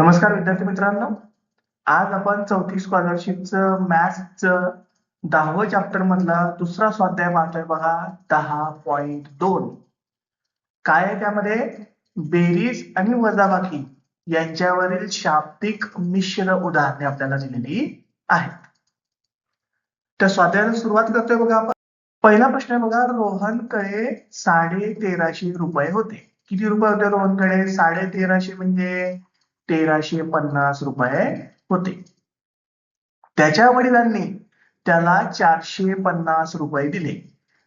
नमस्कार विद्यार्थी मित्रांनो. आज आपण चौथी स्कॉलरशिपचं मॅथ्सचं 10वं चॅप्टर मधला दुसरा स्वाध्याय पाहतोय बघा. 10.2 काय आहे त्यामध्ये? बेरीज आणि वजाबाकी यांच्यावरील शाब्दिक मिश्र उदाहरणे आपल्याला दिलेली आहेत. त्या स्वाध्यायाला सुरुवात करतोय बघा आपण. पहिला प्रश्न आहे बघा. रोहनकडे 1350 रुपये होते. किती रुपये होते रोहनकडे? 1350 म्हणजे 1350 रुपये होते. त्याच्या वडिलांनी त्याला 450 रुपये दिले.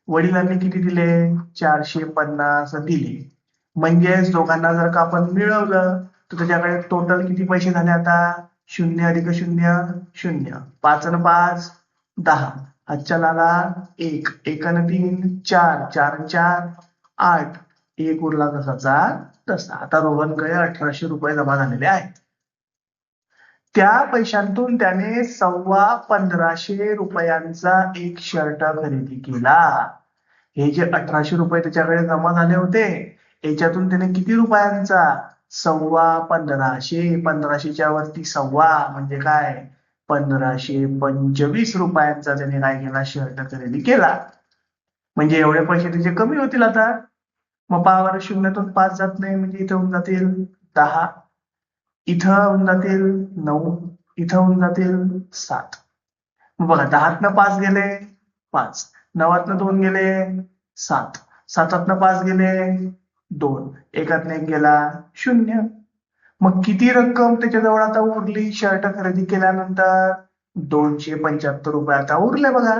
वडिलांनी किती दिले? 450 दिले. म्हणजेच दोघांना जर का आपण मिळवलं तर त्याच्याकडे टोटल किती पैसे झाले आता? 0 अधिक 0 0. 5 आणि 5 10. हातच्या आला 1. 1 आणि 3 4. 4 आणि 4 8. 1 उरला तसाचा तसा. आता रोहनकडे 1800 रुपये जमा झालेले आहेत. त्या पैशांतून त्याने 1500 रुपयांचा एक शर्ट खरेदी केला. हे जे 1800 रुपये त्याच्याकडे जमा झाले होते याच्यातून त्याने किती रुपयांचा? 1500. 1500च्या वरती सव्वा म्हणजे काय? 1525 रुपयांचा त्याने काय केला? शर्ट खरेदी केला. म्हणजे एवढे पैसे त्याचे कमी होतील आता. मग पावर शून्यातून 5 जात नाही म्हणजे इथे होऊन जातील 10. इथं होऊन जातील 9. इथं होऊन जातील 7. मग बघा 10तनं 5 गेले 5. 9तनं 2 गेले 7. 7तनं 5 गेले 2. 1तनं 1 गेला 0. मग किती रक्कम त्याच्याजवळ आता उरली शर्ट खरेदी केल्यानंतर? 275 रुपये आता उरले बघा.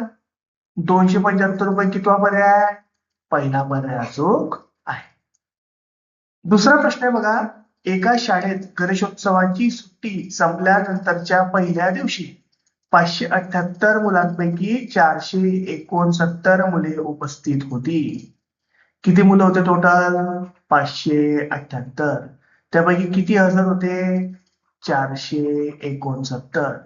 275 रुपये कितवा पर्याय? पहिला पर्याय अचूक आहे. दुसरा प्रश्न आहे बघा. एका शाळेत गणेशोत्सवाची सुट्टी संपल्यानंतरच्या पहिल्या दिवशी 578 मुलांपैकी 469 मुले उपस्थित होती. किती मुलं होते टोटल? 578. त्यापैकी किती हजर होते? 469.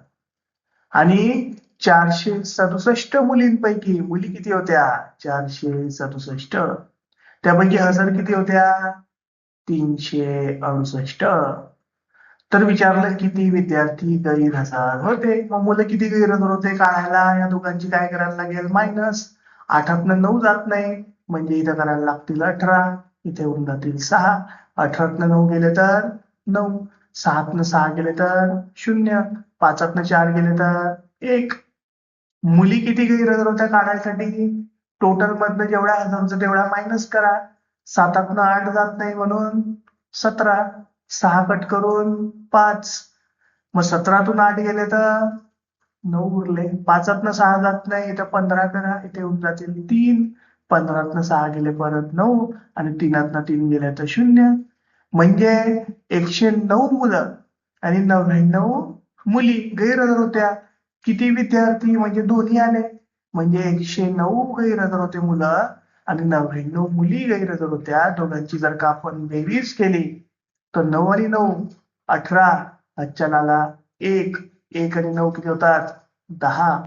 आणि 467 मुलींपैकी मुली किती होत्या? 467. त्यापैकी हजर किती होत्या? 368. तर विचारलं किती विद्यार्थी गैरहजर होते. मग मुलं किती गैरहजर होते काढायला या दोघांची काय करायला लागेल? मायनस. 8तनं 9 जात नाही म्हणजे इथं करायला लागतील 18. इथे होऊन जातील 6. 18तनं 9 गेले तर 9. 6तनं 6 गेले तर 0. 5तनं 4 गेले तर 1. मुली किती गैरहजर होत्या काढायसाठी? टोटल मधनं जेवढ्या हजर होत्या तेवढ्या मायनस करा. 7तनं 8 जात नाही म्हणून 17. 6 कट करून 5. मग 17तून 8 गेले तर 9 उरले. 5तनं 6 जात नाही इथं 15 करा. इथे होऊन जातील 3. 15तनं 6 गेले परत 9 आणि 3तनं 3 गेले तर 0. म्हणजे 109 मुलं आणि 99 मुली गैरहजर होत्या. किती विद्यार्थी? म्हणजे दोन्ही आले. म्हणजे 109 गैरहजर होते मुलं आणि 99 मुली गैरहजर होत्या. दोघांची जर का आपण बेरीज केली तर 9 आणि 9 18. हातच्या नाला 1. 1 आणि 9 किती होतात? 10.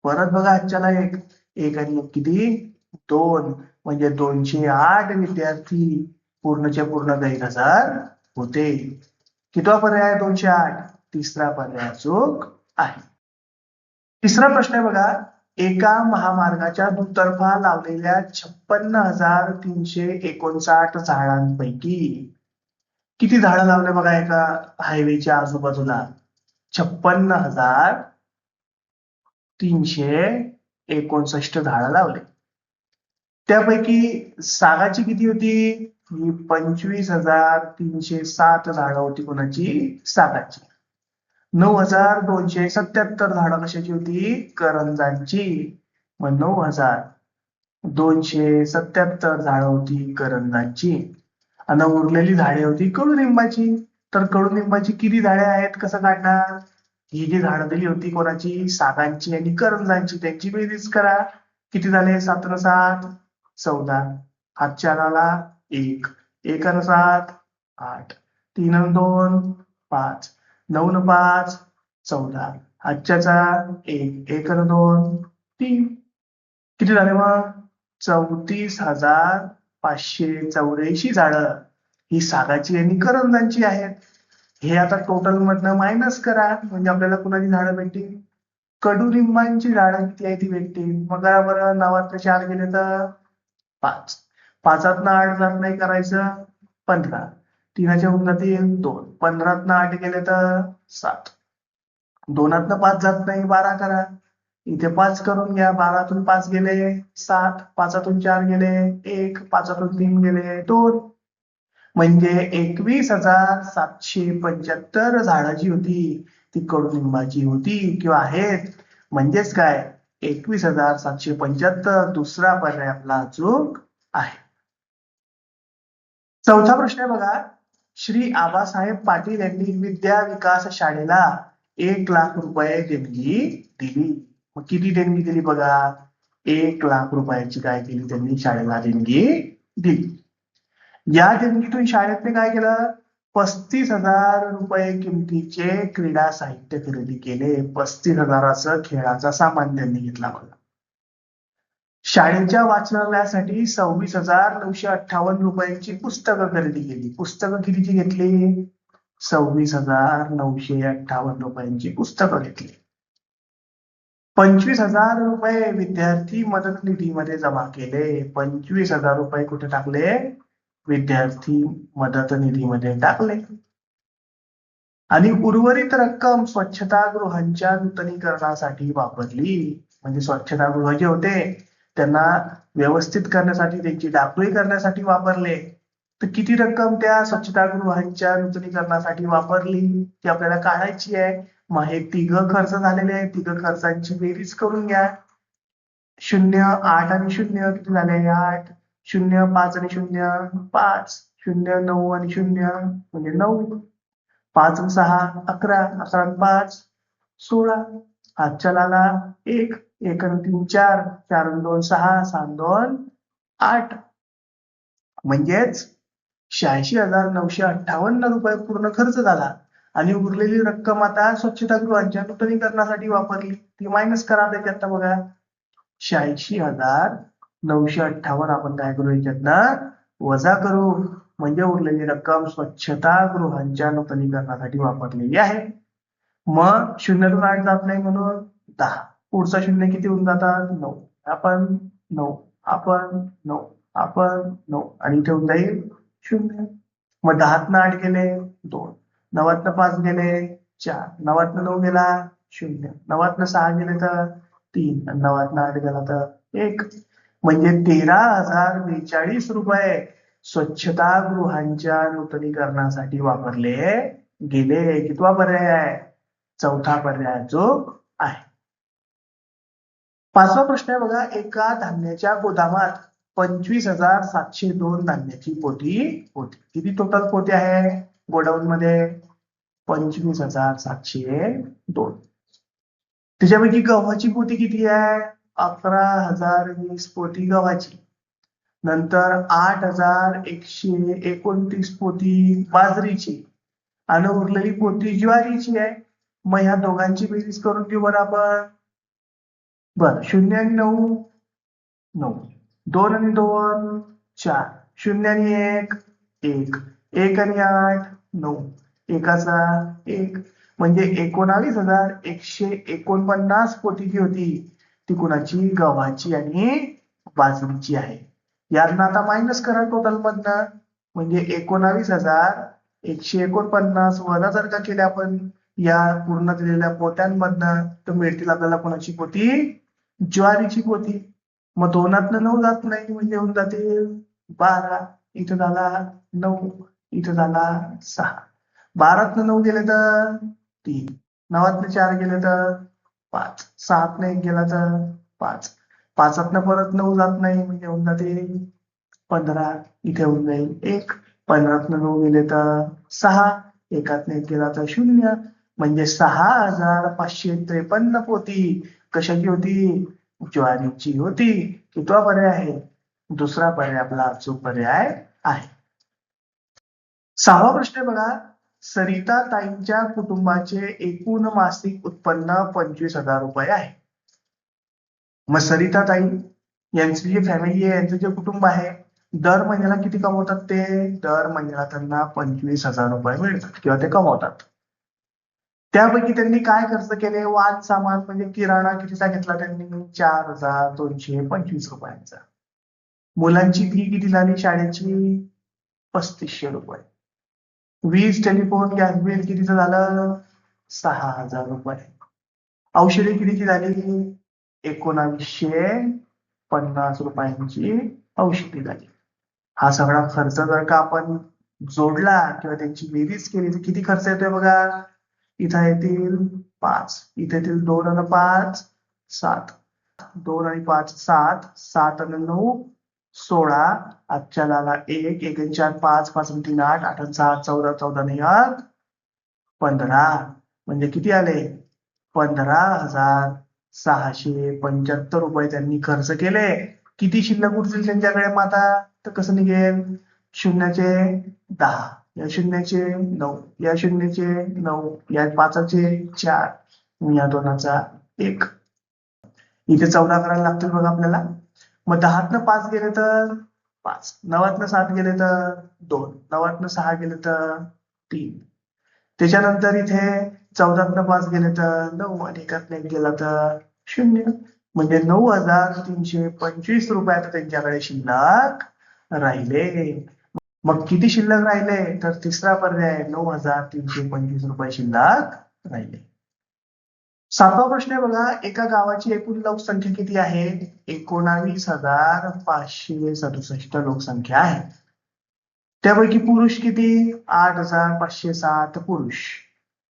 परत बघा हातच्याला 1. 1 आणि 1 किती? 2. म्हणजे 208 विद्यार्थी पूर्णच्या पूर्ण गैरहजर होते. कितवा पर्याय? 208. तिसरा पर्याय अचूक आहे. तिसरा प्रश्न आहे बघा. एका महामार्गाच्या दुतर्फा लावलेल्या 56,359 झाडांपैकी किती झाडं लावले बघा एका हायवेच्या आजूबाजूला? 56,359 झाडं लावले. त्यापैकी सागाची किती होती? 25,307 झाडं होती. कोणाची? सागाची. 9,277 झाडं कशाची होती? करंजांची. मग 9,277 झाडं होती करंजांची. आणि उरलेली झाडे होती कडुलिंबाची. तर कडुलिंबाची किती झाडे आहेत कसं काढणार? ही जी झाडं दिली होती कोणाची? सागांची आणि करंजांची. त्यांची बेरीज करा. किती झाले? 7 आणि 7 14. हातच्या नाला 1. 1 आणि 7 8. 3 आणि 2 5. 9 आणि 5 14. हातच्याचा 1. 1 आणि 2 3. किती झाले मग? 34,584 झाडं ही सागाची आणि करंजांची आहेत. हे आता टोटल मधनं मायनस करा म्हणजे आपल्याला कुणाची झाडं भेटतील, कडुलिंबांची झाडं किती आहे ती भेटतील. मग करा बरं, 9 4 गेले तर 5, 5 8 जात नाही करायचं 15, 3 होऊन जातील 2, 15 8 गेले तर 7, 2 5 जात नाही 12 करा, इथे 5 करून घ्या, 12 5 गेले 7, 5 4 गेले 1, 5 3 गेले 2, म्हणजे 21,775 झाडं जी होती ती कडुलिंबाची होती किंवा आहेत. म्हणजेच काय, 21,775 दुसरा पर्याय आपला अचूक आहे. चौथा प्रश्न आहे बघा, श्री आबासाहेब पाटील यांनी विद्या विकास शाळेला 1,00,000 रुपये देणगी दिली. मग किती देणगी दिली बघा, 1,00,000 रुपयाची काय केली त्यांनी शाळेला देणगी दिली. या देणगीतून शाळेतने काय केलं, 35,000 रुपये किमतीचे क्रीडा साहित्य खरेदी केले. 35,000चं खेळाचा सामान त्यांनी घेतला बघा. शाळेच्या वाचनालयासाठी 26,958 रुपयांची पुस्तकं खरेदी केली. पुस्तकं कितीची घेतली, 26,958 रुपयांची पुस्तकं घेतली. 25,000 रुपये विद्यार्थी मदत निधीमध्ये जमा केले. 25,000 रुपये कुठे टाकले, विद्यार्थी मदत निधीमध्ये टाकले. आणि उर्वरित रक्कम स्वच्छतागृहांच्या नूतनीकरणासाठी वापरली. म्हणजे स्वच्छतागृह जे होते त्यांना व्यवस्थित करण्यासाठी, त्यांची डागडुजी करण्यासाठी वापरले. तर किती रक्कम त्या स्वच्छतागृहांच्या नूतनीकरणासाठी वापरली ती आपल्याला काढायची आहे. मग हे 3 खर्च झालेले आहेत, 3 खर्चांची बेरीज करून घ्या. 0, 8 आणि 0 किती झाले, 8, 0, 5 आणि 0 5, 0, 9 आणि 0 म्हणजे 9, 5 आणि 6 11, 11 आणि 5 16, हातच्या लाला 1, 1 आणि 3 4, 4 आणि 2 6, 6 आणि 2 8, म्हणजेच 86,958 रुपये पूर्ण खर्च झाला. आणि उरलेली रक्कम आता स्वच्छतागृहांच्या नूतनीकरणासाठी वापरली. ती मायनस करा त्याच्यात बघा, 86,958 आपण काय करू याच्यातनं वजा करू, म्हणजे उरलेली रक्कम स्वच्छतागृहांच्या नूतनीकरणासाठी वापरलेली आहे. मग 0 8 जात नाही म्हणून 10, पुढचा 0 किती होऊन जातात 9, आपण 9, आपण 9, आपण 9 आणि इथे होऊन जाईल 0. मग 10 8 गेले 2, 9 5 गेले 4, 9 9 गेला 0, 9 6 गेले तर 3, 9 8 गेला तर 1, म्हणजे 13,042 रुपये स्वच्छतागृहांच्या नूतनीकरणासाठी वापरले गेले. कितवा पर्याय आहे, चौथा पर्याय जो आहे. 5वा प्रश्न आहे बघा, एका धान्याच्या गोदामात 25,702 धान्याची पोती होती. किती टोटल पोती आहे गोडाऊन मध्ये, 25,702. त्याच्यापैकी गव्हाची पोती किती आहे, 11,020 पोती गव्हाची. नंतर 8,129 पोती बाजरीची आणि उरलेली पोती ज्वारीची आहे. मग ह्या दोघांची बेरीज करून घेऊ बरं आपण. बर, 0 आणि 9 9, 2 आणि 2 4, 0 आणि 1 1, 1 आणि 8 9, 1चा 1, म्हणजे 19,149 पोती जी होती ती कुणाची, गव्हाची आणि बाजरीची आहे. यांना आता मायनस करा टोटल मधनं, म्हणजे 19,149 वजा जर का केल्या आपण या पूर्ण दिलेल्या पोत्यांमधनं तर मिळतील आपल्याला कोणाची पोती, ज्वारीची पोती. मग 2 9 जात नाही म्हणजे होऊन जाते 12, इथं झाला 9, इथं झाला 6, 12 9 गेले तर 3, 9 4 गेले तर 5, 6 1 गेला तर 5, 5 परत 9 जात नाही म्हणजे होऊन जाते 15, इथे होऊन जाईल 1, 15 9 गेले तर 6, 1 1 गेला तर 0, म्हणजे 6,553 पोती कशाची होती, ज्वारीची होती. कितवा पर्याय आहे, दुसरा पर्याय आपला अचूक पर्याय आहे. 6वा प्रश्न बघा, सरिता ताईंच्या कुटुंबाचे एकूण मासिक उत्पन्न 25,000 रुपये आहे. मग सरिता ताई यांची जी फॅमिली आहे, यांचं जे कुटुंब आहे, दर महिन्याला किती कमवतात ते? दर महिन्याला त्यांना 25,000 रुपये मिळतात किंवा ते कमवतात. त्यापैकी त्यांनी काय खर्च केले? वाहन सामान म्हणजे किराणा कितीचा घेतला त्यांनी? 4,225 रुपयांचा. मुलांची फी किती झाली शाळेची? 3,500 रुपये. वीज, टेलिफोन, गॅस बिल कितीचं झालं? 6,000 रुपये. औषधे कितीची झाली? 1950 रुपयांची औषधी झाली. हा सगळा खर्च जर का आपण जोडला किंवा त्यांची बेरीज केली तर किती खर्च येतोय बघा. इथं येतील 5, इथे येतील 2 आणि 5 7, 2 आणि 5 7, 7 आणि 9 16, आजच्या लाला 1, 1 आणि 4 5, 5 आणि 3 8, 8 आणि 6 14, 14 आणि 1 15. म्हणजे किती आले? 15,675 रुपये त्यांनी खर्च केले. किती शिल्लक उरतील त्यांच्याकडे मग आता? तर कसं निघेल? शून्याचे 10, या शून्याचे 9, या शून्याचे 9, या 5चे 4, या 2चा 1. इथे 14 करायला लागतील बघा आपल्याला. मग 10तनं 5 गेले तर 5, 9तनं 7 गेले तर 2, 9तनं 6 गेले तर 3. त्याच्यानंतर इथे 14तनं 5 गेले तर 9 आणि 1तनं 1 गेला तर 0. म्हणजे 9,325 रुपये आता त्यांच्याकडे शिल्लक राहिले. मग किती शिल्लक राहिले? तर तिसरा पर्याय 9,325 रुपये शिल्लक राहिले. 7वा प्रश्न आहे बघा. एका गावाची एकूण लोकसंख्या किती आहे? 19,567 लोकसंख्या आहे. त्यापैकी पुरुष किती? 8,507 पुरुष,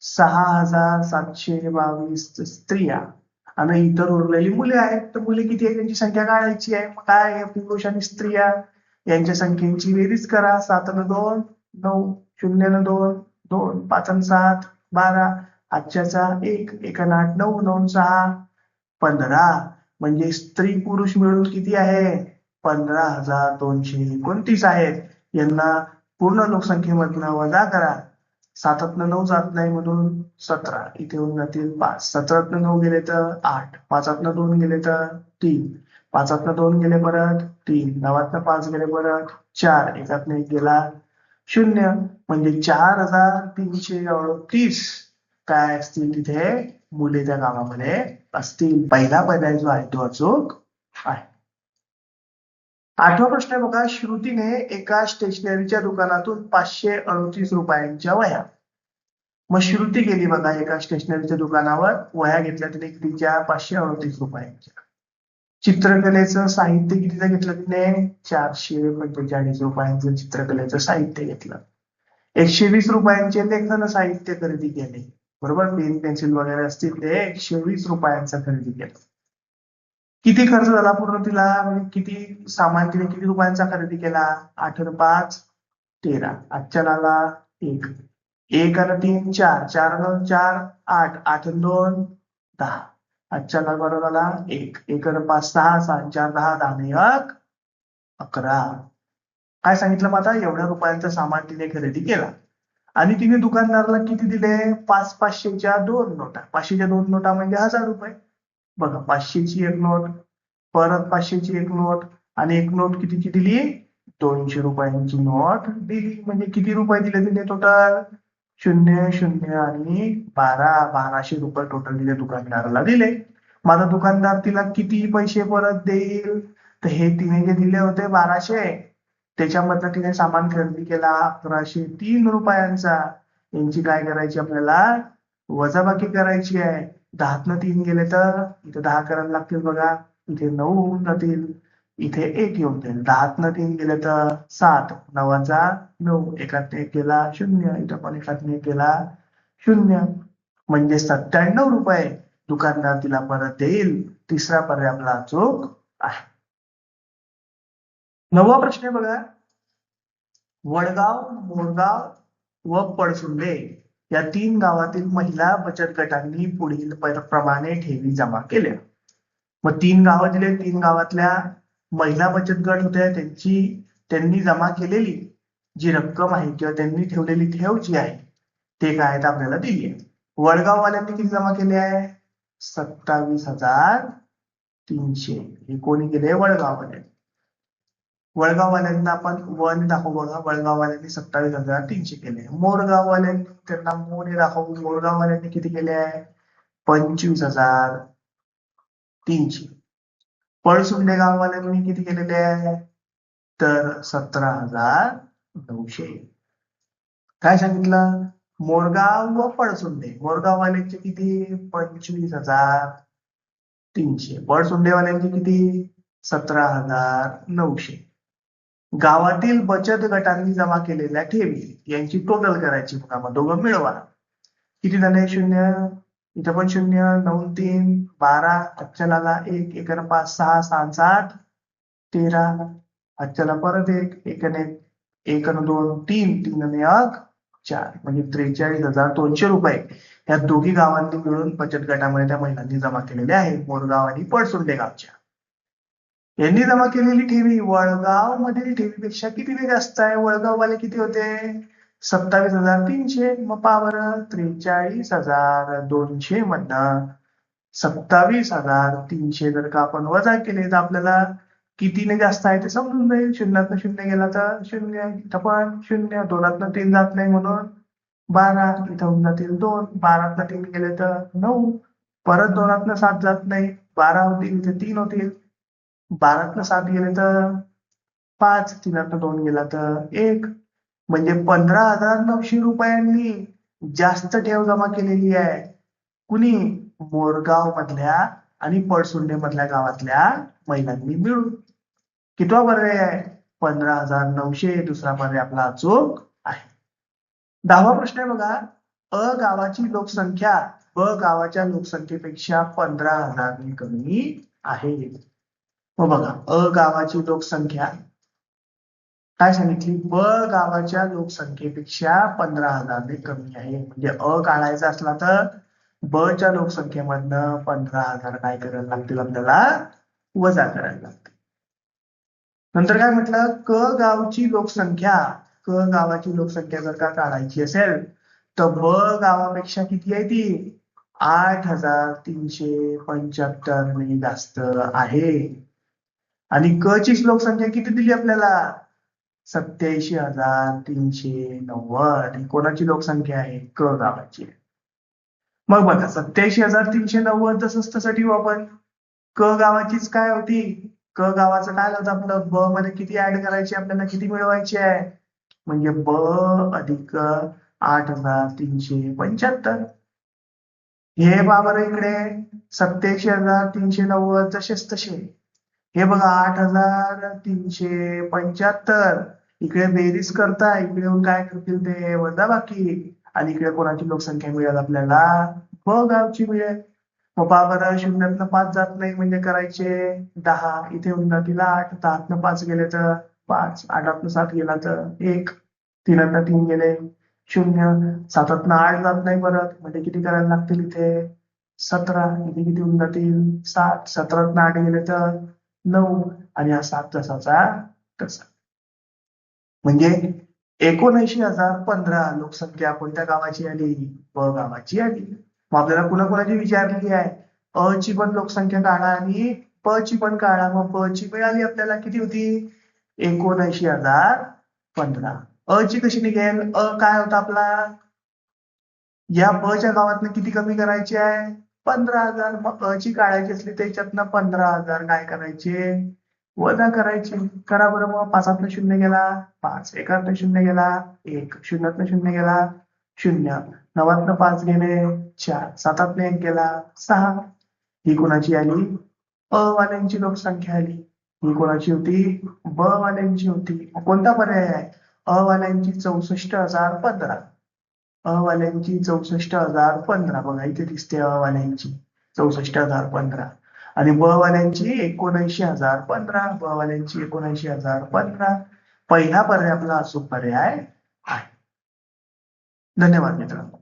6,722 स्त्रिया आणि इतर उरलेली मुले आहेत. तर मुले किती आहे त्यांची संख्या काढायची आहे. मग काय आहे? पुरुष आणि स्त्रिया यांच्या संख्येची बेरीज करा. 7 आणि 2 9, 0 आणि 2 2, 5 आणि 7 12, आजच्याचा 1, 1 आणि 8 9, 9 आणि 6 15. म्हणजे स्त्री पुरुष मिळून किती आहे? 15,229 आहेत. यांना पूर्ण लोकसंख्येमधनं वजा करा. 7तनं 9 जात नाही म्हणून 17, इथे होऊन जातील 5, 17तनं 9 गेले तर 8, 5तनं 2 गेले तर 3, 5तनं 2 गेले परत 3, 9तनं 5 गेले परत 4, 1तनं 1 गेला 0. म्हणजे 4,338 काय असतील तिथे मुले त्या गावामध्ये असतील. पहिला पर्याय जो आहे तो अचूक आहे. 8वा प्रश्न आहे बघा. श्रुतीने एका स्टेशनरीच्या दुकानातून 538 रुपयांच्या वह्या. मग श्रुती गेली बघा एका स्टेशनरीच्या दुकानावर, वह्या घेतल्या तिने कितीच्या? 538 रुपयांच्या. चित्रकलेचं साहित्य कितीचं घेतलं तिने? 445 रुपयांचं चित्रकलेचं साहित्य घेतलं. 120 रुपयांचे लेखन साहित्य खरेदी केले. बरोबर, पेन पेन्सिल वगैरे असतील ते 120 रुपयांचं खरेदी केलं. किती खर्च झाला पूर्ण तिला? म्हणजे किती सामान तिने किती रुपयांचा खरेदी केला? 8 आणि 5 13, आजच्या नाला 1, 1 आणि 3 4, 4 आणि 4 8, 8 आणि 2 10, आजच्या नाला बरोबर 1, 1 आणि 5 6, 6 4 10, 10 आणि 1 11. काय सांगितलं मग आता? एवढ्या रुपयांचं सामान तिने खरेदी केला. आणि तिने दुकानदाराला किती दिले? 500च्या 2 नोटा. 500च्या 2 नोटा म्हणजे 1,000 रुपये. बघा, 500ची एक नोट, परत 500ची एक नोट आणि एक नोट कितीची दिली? 200 रुपयांची नोट दिली. म्हणजे किती रुपये दिले तिने टोटल? 0 0 आणि 1200 रुपये टोटल तिने दुकानदाराला दिले. माझा दुकानदार तिला किती पैसे परत देईल? तर हे तिने जे दिले होते 1200, त्याच्यामधनं तिने सामान खरेदी केला 1,103 रुपयांचा. यांची काय करायची आपल्याला? वजाबाकी करायची आहे. 10तनं 3 गेले तर इथे 10 करायला लागतील बघा. इथे 9 होऊन जातील, इथे 1 येऊन जाईल. 10तनं 3 गेले तर 7, 9चा 9, 1तनं 1 गेला 0, इथं पण 1तनं 1 गेला 0. म्हणजे 97 रुपये दुकानदार तिला परत देईल. तिसरा पर्याय आपला अचूक आहे. 9वा प्रश्न बघा. वडगाव, मोरगाव व पळसुंडे या 3 गावातील महिला बचत गटांनी पुढील प्रमाणे ठेवी जमा केल्या. मग 3 गावं दिले. 3 गावातल्या महिला बचत गट होत्या, त्यांनी जमा केलेली जी रक्कम आहे किंवा त्यांनी ठेवलेली ठेव जी आहे ते काय आपल्याला दिली आहे. वडगाववाल्यांनी किती जमा केले आहे? 27,300. हे कोणी केले? वडगाववाले. वळगाववाल्यांना आपण वन दाखवू बघा. वळगाववाल्यांनी 27,300 केले. मोरगाववाल्यांनी त्यांना मोने दाखवू. मोरगाववाल्यांनी किती केले आहे? 25,300. पळसुंडे गाववाल्यांनी किती केलेले आहे? तर 17,900. काय सांगितलं? मोरगाव व पळसुंडे. मोरगाववाल्यांचे किती? 25,300. पळसुंडेवाल्यांचे किती? 17,900. गावातील बचत गटांनी जमा केलेल्या ठेवी यांची टोटल करायची. मग दोघं मिळवा. किती झाले? 0. इथं पण 0. 9 3 12. अच्चलाला 1 1 5 6 6 8 13. अच्चला परत 1 1 1 2 3 3 1 4 म्हणजे 43,200 रुपये या दोघी गावांनी मिळून बचत गटामध्ये त्या महिलांनी जमा केलेले आहेत. मोरगाव आणि पळसुंडे गावच्या. यांनी जमा केलेली ठेवी वळगाव मधील ठेवीपेक्षा किती जास्त आहे? वळगाववाले किती होते? 27,300. मग पहा बरं, 43,200 मधनं 27,300 जर का आपण वजा केले तर आपल्याला कितीने जास्त आहे ते समजून जाईल. शून्यातनं शून्य गेला तर 0. इथं पण 0. 2तनं 3 जात नाही म्हणून 12. इथं होऊन जातील 2. 12तनं 3 गेले तर 9. परत 2तनं 7 जात नाही. 12 होतील. इथे 3 होतील. 12तनं 7 गेले तर 5. 3तनं 2 गेला तर 1. म्हणजे 15,900 रुपयांनी जास्त ठेव जमा केलेली आहे. कुणी? मोरगाव मधल्या आणि पळसुंडे मधल्या गावातल्या महिलांनी मिळून. कितवा पर्याय आहे? 15,900. दुसरा पर्याय आपला अचूक आहे. 10वा प्रश्न आहे बघा. अ गावाची लोकसंख्या ब गावाच्या लोकसंख्येपेक्षा 15,000 कमी आहे. मग बघा, अ गावाची लोकसंख्या काय सांगितली? ब गावाच्या लोकसंख्येपेक्षा 15,000 कमी आहे. म्हणजे अ काढायचा असला तर ब च्या लोकसंख्येमधनं 15,000 काय करायला लागतील? आपल्याला वजा करायला लागतील. नंतर काय म्हटलं? क गावची लोकसंख्या क गावाची लोकसंख्या जर का काढायची असेल तर ब गावापेक्षा किती आहे ती? 8,375 ने जास्त आहे. आणि क ची लोकसंख्या किती दिली आपल्याला? 87,390. ही कोणाची लोकसंख्या आहे? क गावाची. मग बघा, 87,390 तसंच तसं ठेवू आपण. क गावाचीच काय होती? क गावाचं काय होतं आपलं? ब मध्ये किती ऍड करायची आपल्याला? किती मिळवायची आहे? म्हणजे ब अधिक 8,375. हे बाबर इकडे 87,390 जसेच तसे. हे बघा 8,375. इकडे बेरीज करता, इकडे येऊन काय करतील ते वजाबाकी. आणि इकडे कोणाची लोकसंख्या मिळेल आपल्याला? ब गावची मिळेल. मग पहा बरं, 0तनं 5 जात नाही म्हणजे करायचे 10. इथे होऊन जातील 8. 10तनं 5 गेले तर 5. 8तनं 7 गेला तर 1. 3तनं 3 गेले 0. 7तनं 8 जात नाही परत म्हणजे किती करायला लागतील? इथे 17. इथे किती होऊन जातील? 7. 17तनं 8 गेले तर 9. आणि हा 7 जसाचा तसा. म्हणजे 79,015 लोकसंख्या कोणत्या गावाची आली? ब गावाची आली. मग आपल्याला कुणाकुणाची विचारलेली आहे? अ ची पण लोकसंख्या काढा आणि प ची पण काढा. मग प ची मिळाली आपल्याला. किती होती? 79,015. अ ची कशी निघेल? अ काय होता आपला? या ब च्या गावातनं किती कमी करायची आहे? 15,000. मग अ ची काढायची असली त्याच्यातनं 15,000 काय करायचे? वजा करायचे. करा बरं. मग 5तनं 0 गेला 5. 1तनं 0 गेला 1. 0तनं 0 गेला 0. 9तनं 5 गेले 4. 7तनं 1 गेला 6. ही कोणाची आली? अ वाल्यांची लोकसंख्या आली. ही कोणाची होती? ब वाल्यांची होती. कोणता पर्याय आहे? अ वाल्यांची 64,015. अ वाल्यांची 64,015. बघा इथे दिसते अ वाल्यांची 64,015. आणि ब वाल्यांची 79,015. ब वाल्यांची 79,015. पहिला पर्याय आपला अचूक पर्याय आहे. धन्यवाद मित्रांनो.